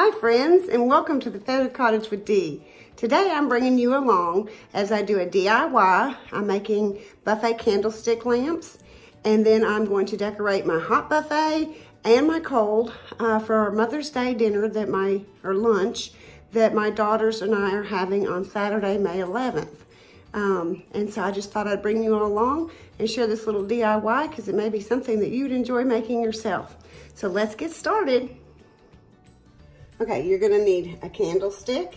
Hi friends, and welcome to the Photo Cottage with Dee. Today I'm bringing you along as I do a DIY. I'm making buffet candlestick lamps, and then I'm going to decorate my hot buffet and my cold for our Mother's Day dinner or lunch that my daughters and I are having on Saturday, May 11th. And so I just thought I'd bring you along and share this little DIY because it may be something that you'd enjoy making yourself. So let's get started. Okay, you're gonna need a candlestick,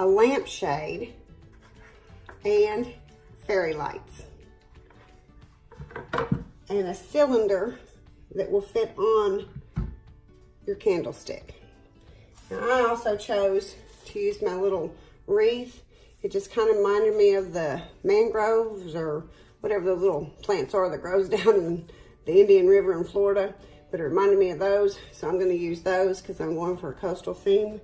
a lampshade, and fairy lights, and a cylinder that will fit on your candlestick. Now, I also chose to use my little wreath. It just kind of reminded me of the mangroves or whatever the little plants are that grows down in the Indian River in Florida. But it reminded me of those, so I'm going to use those because I'm going for a coastal theme.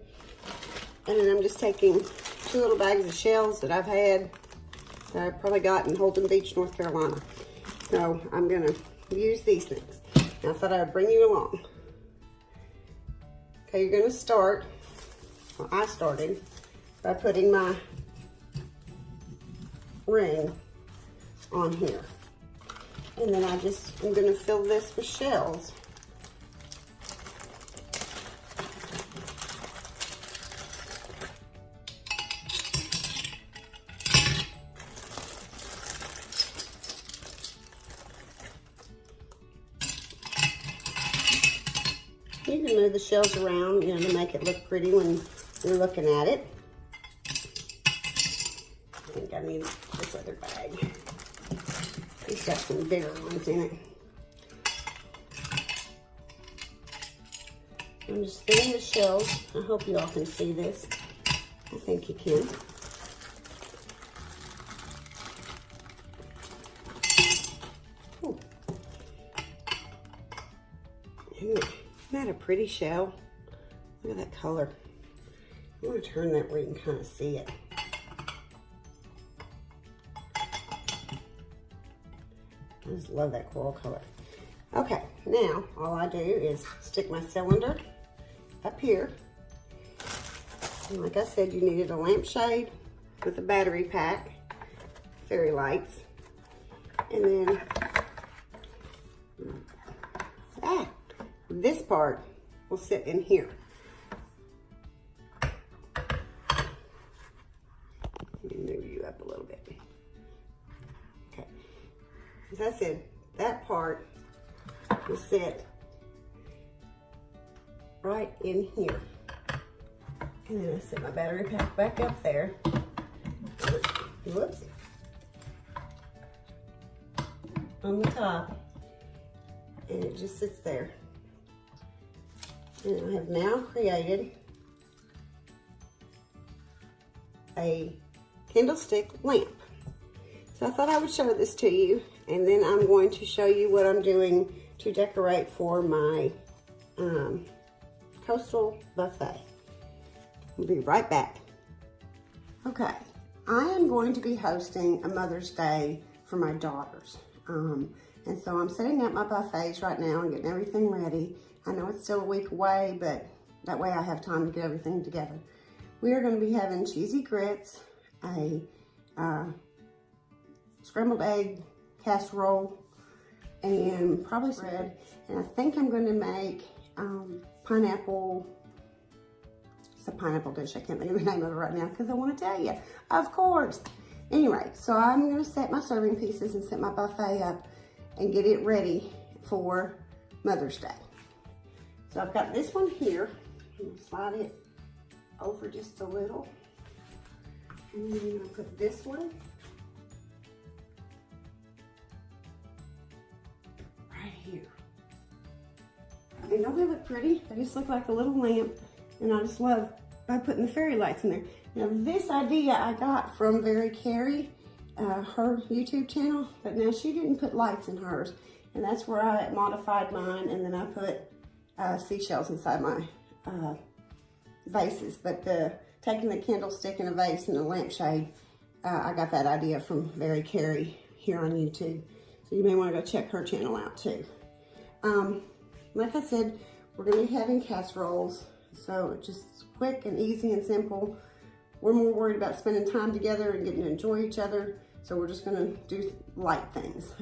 And then I'm just taking 2 little bags of shells that I've had, that I probably got in Holton Beach, North Carolina. So I'm going to use these things. And I thought I would bring you along. Okay, you're going to start, well, I started by putting my ring on here. And then I'm going to fill this with shells. You can move the shells around, you know, to make it look pretty when you're looking at it. I think I need this other bag. It's got some bigger ones in it. I'm just filling the shells. I hope you all can see this. I think you can. Ooh. Isn't that a pretty shell? Look at that color. I want to turn that where you can kind of see it. I just love that coral color. Okay, now all I do is stick my cylinder up here. And like I said, you needed a lampshade with a battery pack, fairy lights, and then this part will sit in here. Let me move you up a little bit. Okay. As I said, that part will sit right in here. And then I set my battery pack back up there. Whoops. On the top. And it just sits there. And I have now created a candlestick lamp. So I thought I would show this to you, and then I'm going to show you what I'm doing to decorate for my coastal buffet. We'll be right back. Okay, I am going to be hosting a Mother's Day for my daughters. And so I'm setting up my buffets right now and getting everything ready. I know it's still a week away, but that way I have time to get everything together. We are going to be having cheesy grits, a scrambled egg casserole, and probably bread. And I think I'm going to make pineapple. It's a pineapple dish. I can't think of the name of it right now because I want to tell you. Of course. Anyway, so I'm going to set my serving pieces and set my buffet up and get it ready for Mother's Day. So I've got this one here. I'm going to slide it over just a little. And then I'm going to put this one right here. And don't they look pretty? They just look like a little lamp. And I just love by putting the fairy lights in there. Now this idea I got from Very Carrie, her YouTube channel, but now she didn't put lights in hers. And that's where I modified mine, and then I put seashells inside my vases. But taking the candlestick and a vase and a lampshade, I got that idea from Very Carrie here on YouTube. So you may want to go check her channel out too. Like I said, we're gonna be having casseroles. So just quick and easy and simple. We're more worried about spending time together and getting to enjoy each other. So we're just gonna do light things.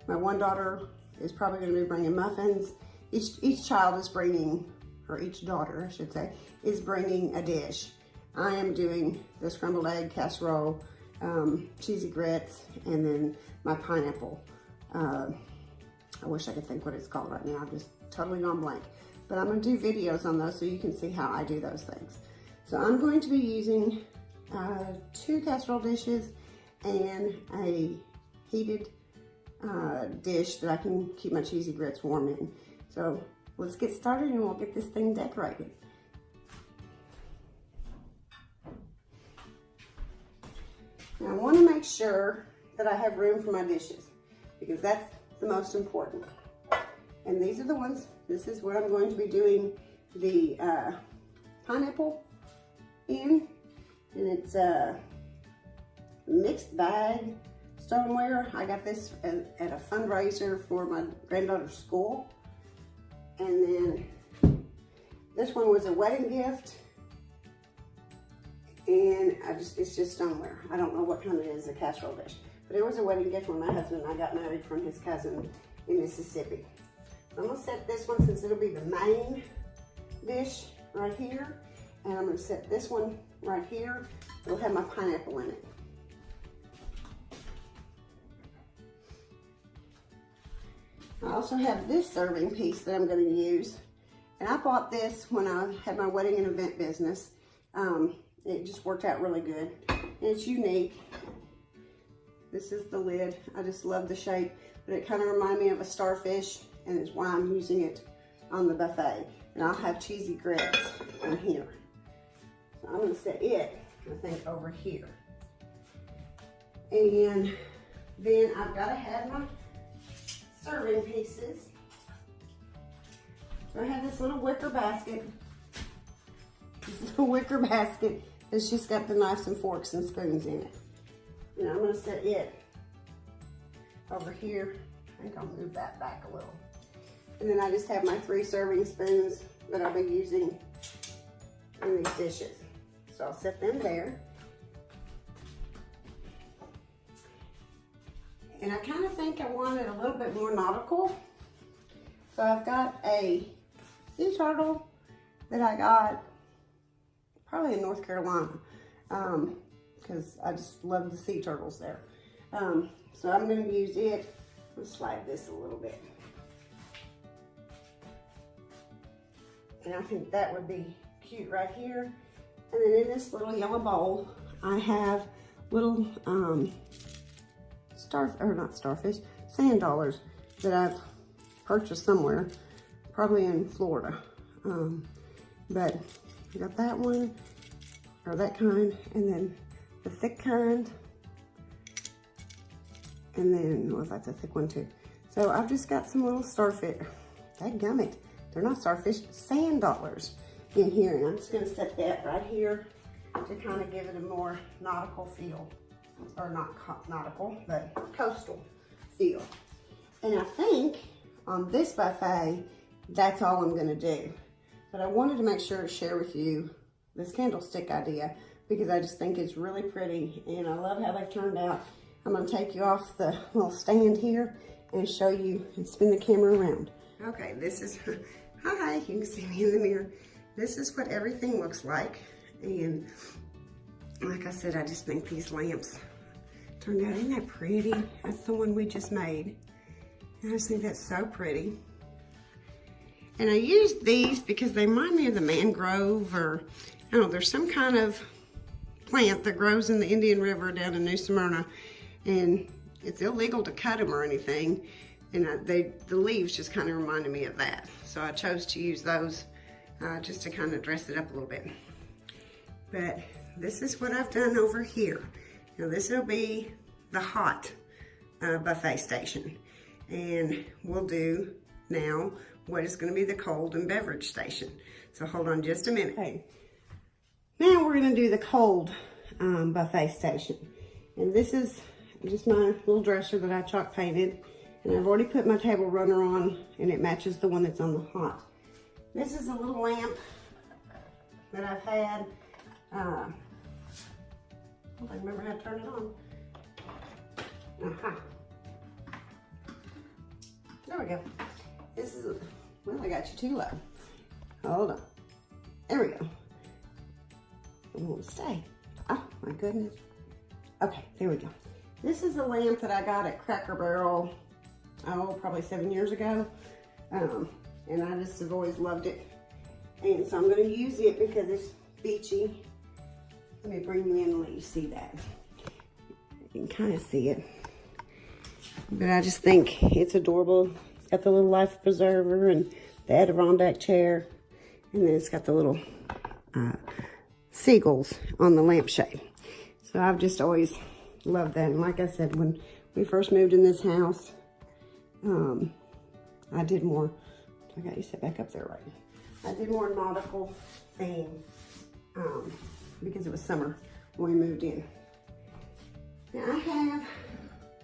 My one daughter is probably gonna be bringing muffins. Each child is bringing, or each daughter, I should say, is bringing a dish. I am doing the scrambled egg casserole, cheesy grits, and then my pineapple. I wish I could think what it's called right now. I'm just totally gone blank. But I'm gonna do videos on those so you can see how I do those things. So I'm going to be using 2 casserole dishes and a heated dish that I can keep my cheesy grits warm in. So let's get started and we'll get this thing decorated. Now I want to make sure that I have room for my dishes because that's the most important. And these are the ones, this is what I'm going to be doing the pineapple in. And it's a mixed bag stoneware. I got this at a fundraiser for my granddaughter's school. And then this one was a wedding gift. And it's just stoneware. I don't know what kind it is, a casserole dish. But it was a wedding gift when my husband and I got married from his cousin in Mississippi. So I'm gonna set this one, since it'll be the main dish right here. And I'm gonna set this one right here. It'll have my pineapple in it. I also have this serving piece that I'm going to use. And I bought this when I had my wedding and event business. It just worked out really good. And it's unique. This is the lid. I just love the shape. But it kind of reminds me of a starfish. And it's why I'm using it on the buffet. And I'll have cheesy grits in here. So I'm going to set it, I think, over here. And then I've got to have my serving pieces. So I have this little wicker basket. This little wicker basket that's just got the knives and forks and spoons in it. And I'm going to set it over here. I think I'll move that back a little. And then I just have my 3 serving spoons that I'll be using in these dishes. So I'll set them there. And I kind of think I want it a little bit more nautical. So I've got a sea turtle that I got probably in North Carolina because I just love the sea turtles there. So I'm going to use it. Let's slide this a little bit. And I think that would be cute right here. And then in this little yellow bowl, I have little sand dollars that I've purchased somewhere, probably in Florida. But I got that one, or that kind, and then the thick kind, and then, well, that's a thick one too. So I've just got some little starfish, dadgummit, they're not starfish, sand dollars in here. And I'm just gonna set that right here to kind of give it a more nautical feel. Or not nautical, but coastal feel. And I think on this buffet, that's all I'm gonna do. But I wanted to make sure to share with you this candlestick idea because I just think it's really pretty and I love how they've turned out. I'm gonna take you off the little stand here and show you and spin the camera around. Okay, this is, hi, you can see me in the mirror. This is what everything looks like. And like I said, I just think these lamps turned out, isn't that pretty? That's the one we just made. I just think that's so pretty. And I used these because they remind me of the mangrove, or I don't know, there's some kind of plant that grows in the Indian River down in New Smyrna, and it's illegal to cut them or anything. And the leaves just kind of reminded me of that. So I chose to use those just to kind of dress it up a little bit. But this is what I've done over here. Now this will be the hot buffet station. And we'll do now what is going to be the cold and beverage station. So hold on just a minute. Okay. Now we're going to do the cold buffet station. And this is just my little dresser that I chalk painted. And I've already put my table runner on and it matches the one that's on the hot. This is a little lamp that I've had. I don't remember how to turn it on. There we go. This is, well, I got you too low. Hold on. There we go. It won't stay. Oh my goodness. Okay, there we go. This is a lamp that I got at Cracker Barrel, oh, probably 7 years ago. And I just have always loved it. And so I'm gonna use it because it's beachy. Let me bring you in and let you see that. You can kind of see it. But I just think it's adorable. It's got the little life preserver and the Adirondack chair. And then it's got the little seagulls on the lampshade. So I've just always loved that. And like I said, when we first moved in this house, I did more, I got you set back up there right. I did more nautical theme because it was summer when we moved in. Now I have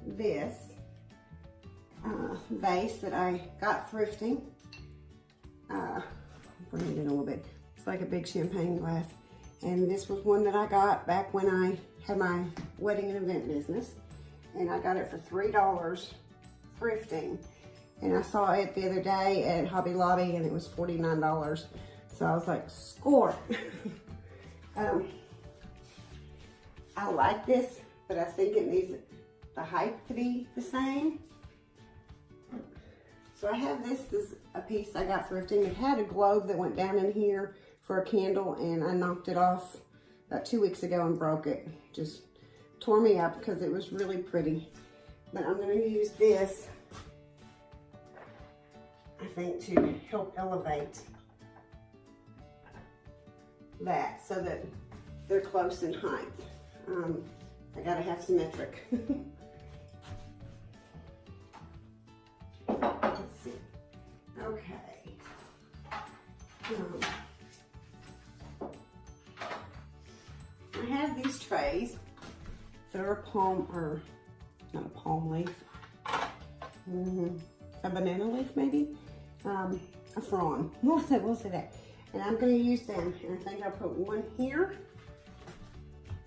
this vase that I got thrifting. I'll bring it in a little bit. It's like a big champagne glass. And this was one that I got back when I had my wedding and event business. And I got it for $3 thrifting. And I saw it the other day at Hobby Lobby and it was $49. So I was like, score. I like this, but I think it needs the height to be the same. So I have this is a piece I got thrifting. It had a globe that went down in here for a candle and I knocked it off about 2 weeks ago and broke it. Just tore me up because it was really pretty. But I'm gonna use this, I think, to help elevate that so that they're close in height. I gotta have symmetric. Let's see. Okay. I have these trays. They're a palm, or not a palm leaf. A banana leaf maybe? A frond. We'll say that. And I'm gonna use them. And I think I'll put one here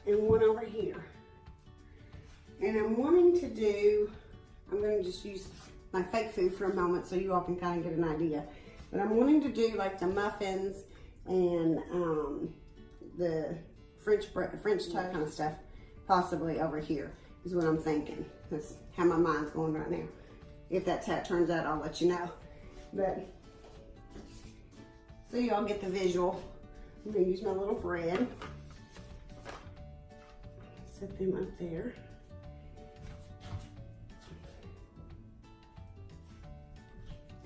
and one over here. And I'm wanting to do, I'm gonna just use my fake food for a moment so you all can kind of get an idea. But I'm wanting to do like the muffins and the French toast kind of stuff, possibly over here, is what I'm thinking. That's how my mind's going right now. If that's how it turns out, I'll let you know. But, so y'all get the visual. I'm gonna use my little bread. Set them up there.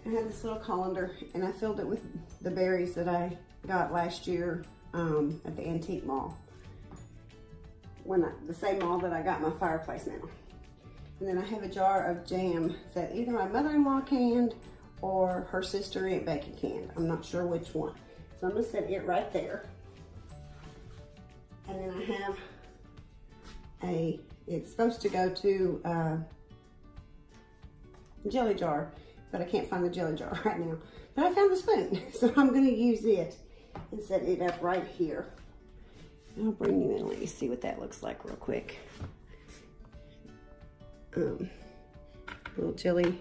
I have this little colander and I filled it with the berries that I got last year at the antique mall. The same mall that I got my fireplace now. And then I have a jar of jam that either my mother-in-law canned or her sister Aunt Becky canned. I'm not sure which one. So I'm gonna set it right there. And then I have it's supposed to go to a jelly jar, but I can't find the jelly jar right now. But I found the spoon, so I'm gonna use it and set it up right here. I'll bring you in and let you see what that looks like real quick. Little jellies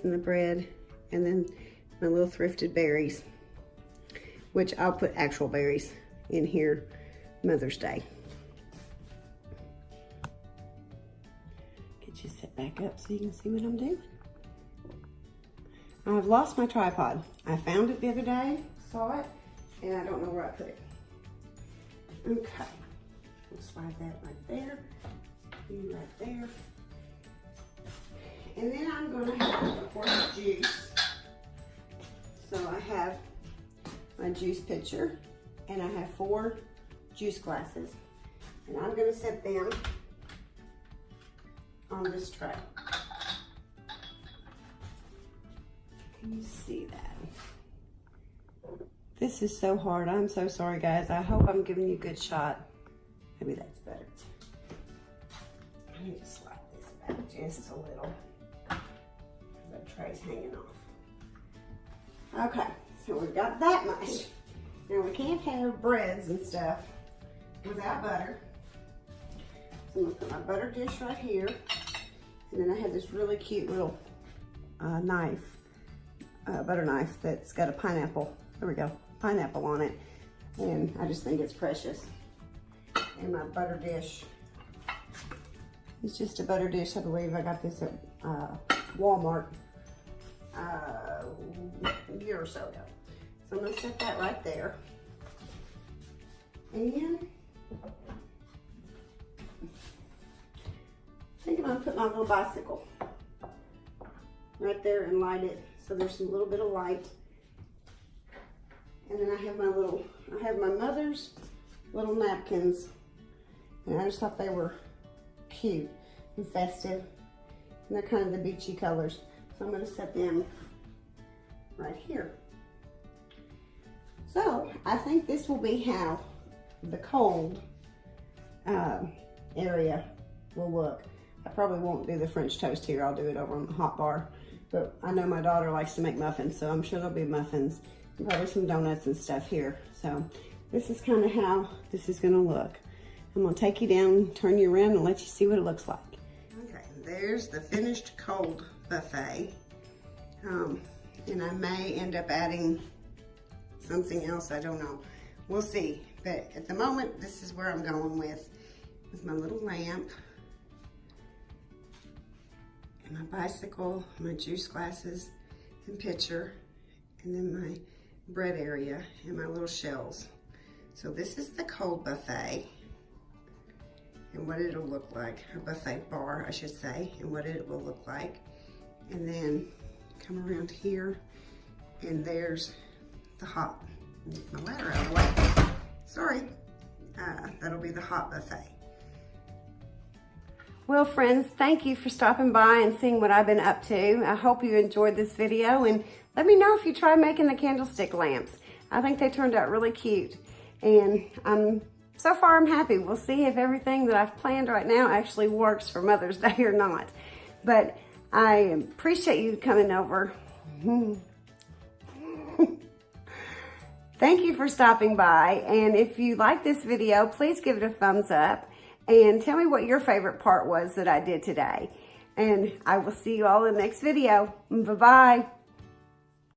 in the bread, and then my little thrifted berries, which I'll put actual berries in here Mother's Day. Get you set back up so you can see what I'm doing. I've lost my tripod. I found it the other day, saw it, and I don't know where I put it. Okay, we'll slide that right there, you right there. And then I'm gonna have, of course, juice. So I have my juice pitcher, and I have 4 juice glasses. And I'm gonna set them on this tray. Can you see that? This is so hard. I'm so sorry, guys. I hope I'm giving you a good shot. Maybe that's better. I need to slide this back just a little. That tray's hanging off. Okay, so we've got that much. Now we can't have breads and stuff without butter. So I'm gonna put my butter dish right here. And then I have this really cute little knife, butter knife that's got a pineapple, there we go, pineapple on it. And I just think it's precious. And my butter dish, it's just a butter dish, I believe. I got this at Walmart a year or so ago. So I'm gonna set that right there. And I think I'm gonna put my little bicycle right there and light it so there's a little bit of light. And then I have my mother's little napkins, and I just thought they were cute and festive, and they're kind of the beachy colors. So I'm gonna set them right here. So I think this will be how the cold area will look. I probably won't do the French toast here. I'll do it over on the hot bar. But I know my daughter likes to make muffins, so I'm sure there'll be muffins and probably some donuts and stuff here. So this is kind of how this is gonna look. I'm gonna take you down, turn you around, and let you see what it looks like. Okay, there's the finished cold buffet. And I may end up adding something else, I don't know. We'll see. But at the moment, this is where I'm going with my little lamp, and my bicycle, my juice glasses and pitcher, and then my bread area and my little shells. So this is the cold buffet and what it'll look like, a buffet bar, I should say, and what it will look like. And then come around here, and there's the hot, my ladder out of the way. Sorry, that'll be the hot buffet. Well, friends, thank you for stopping by and seeing what I've been up to. I hope you enjoyed this video, and let me know if you try making the candlestick lamps. I think they turned out really cute, and so far I'm happy. We'll see if everything that I've planned right now actually works for Mother's Day or not. But I appreciate you coming over. Thank you for stopping by, and if you like this video, please give it a thumbs up and tell me what your favorite part was that I did today. And I will see you all in the next video. Bye-bye.